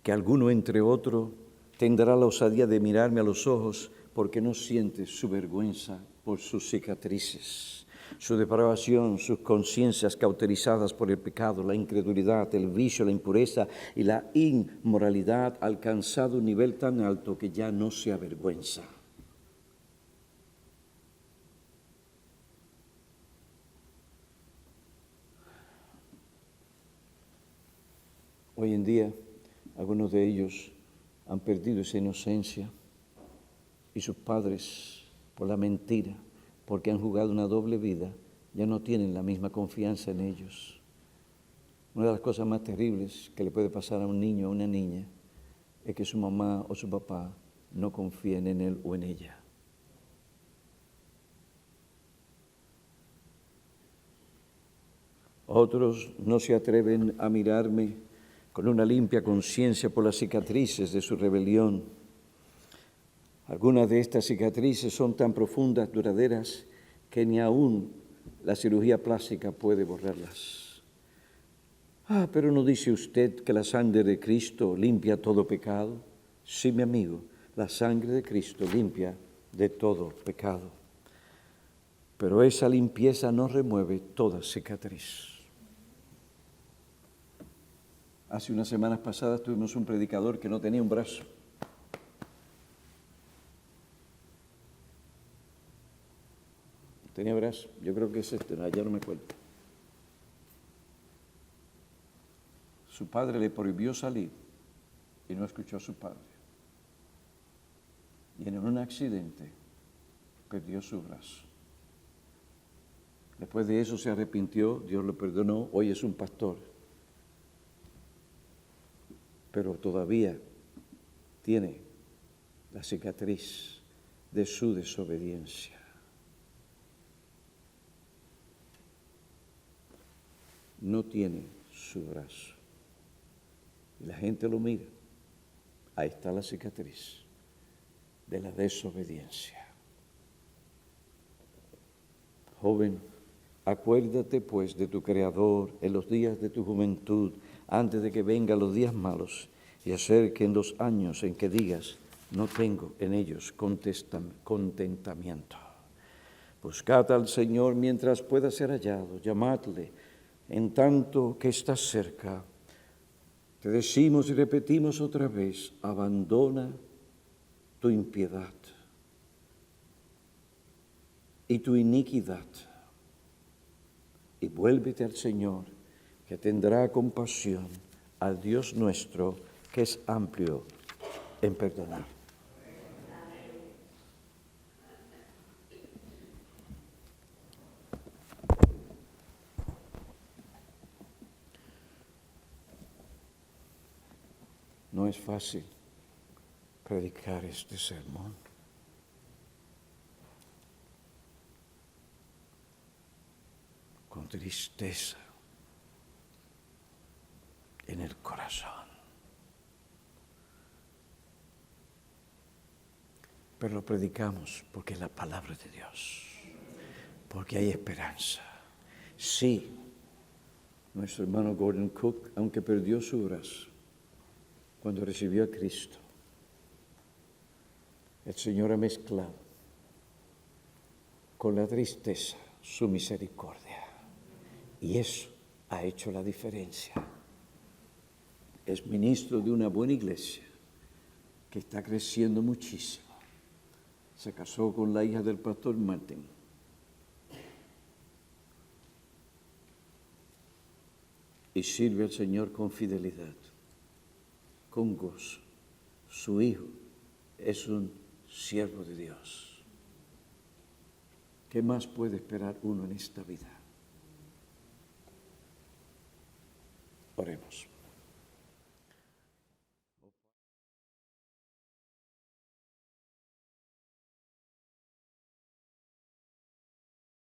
que alguno entre otros tendrá la osadía de mirarme a los ojos porque no siente su vergüenza por sus cicatrices, su depravación, sus conciencias cauterizadas por el pecado, la incredulidad, el vicio, la impureza y la inmoralidad ha alcanzado un nivel tan alto que ya no se avergüenza. Hoy en día, algunos de ellos han perdido esa inocencia y sus padres, por la mentira, porque han jugado una doble vida, ya no tienen la misma confianza en ellos. Una de las cosas más terribles que le puede pasar a un niño o a una niña es que su mamá o su papá no confíen en él o en ella. Otros no se atreven a mirarme con una limpia conciencia por las cicatrices de su rebelión. Algunas de estas cicatrices son tan profundas, duraderas, que ni aún la cirugía plástica puede borrarlas. Pero ¿no dice usted que la sangre de Cristo limpia todo pecado? Sí, mi amigo, la sangre de Cristo limpia de todo pecado. Pero esa limpieza no remueve toda cicatriz. Hace unas semanas pasadas tuvimos un predicador que no tenía un brazo. Tenía brazo, yo creo que es este, ya no me acuerdo. Su padre le prohibió salir y no escuchó a su padre. Y en un accidente perdió su brazo. Después de eso se arrepintió, Dios lo perdonó, hoy es un pastor. Pero todavía tiene la cicatriz de su desobediencia. No tiene su brazo. Y la gente lo mira. Ahí está la cicatriz de la desobediencia. Joven, acuérdate pues de tu Creador en los días de tu juventud, antes de que vengan los días malos y acerquen los años en que digas, no tengo en ellos contentamiento. Buscad al Señor mientras pueda ser hallado, llamadle en tanto que está cerca. Te decimos y repetimos otra vez, abandona tu impiedad y tu iniquidad y vuélvete al Señor, que tendrá compasión, al Dios nuestro, que es amplio en perdonar. No es fácil predicar este sermón. Con tristeza en el corazón. Pero lo predicamos porque es la palabra de Dios, porque hay esperanza. Sí, nuestro hermano Gordon Cook, aunque perdió su brazo cuando recibió a Cristo, el Señor ha mezclado con la tristeza su misericordia. Y eso ha hecho la diferencia. Es ministro de una buena iglesia que está creciendo muchísimo. Se casó con la hija del pastor Martin. Y sirve al Señor con fidelidad, con gozo. Su hijo es un siervo de Dios. ¿Qué más puede esperar uno en esta vida? Oremos.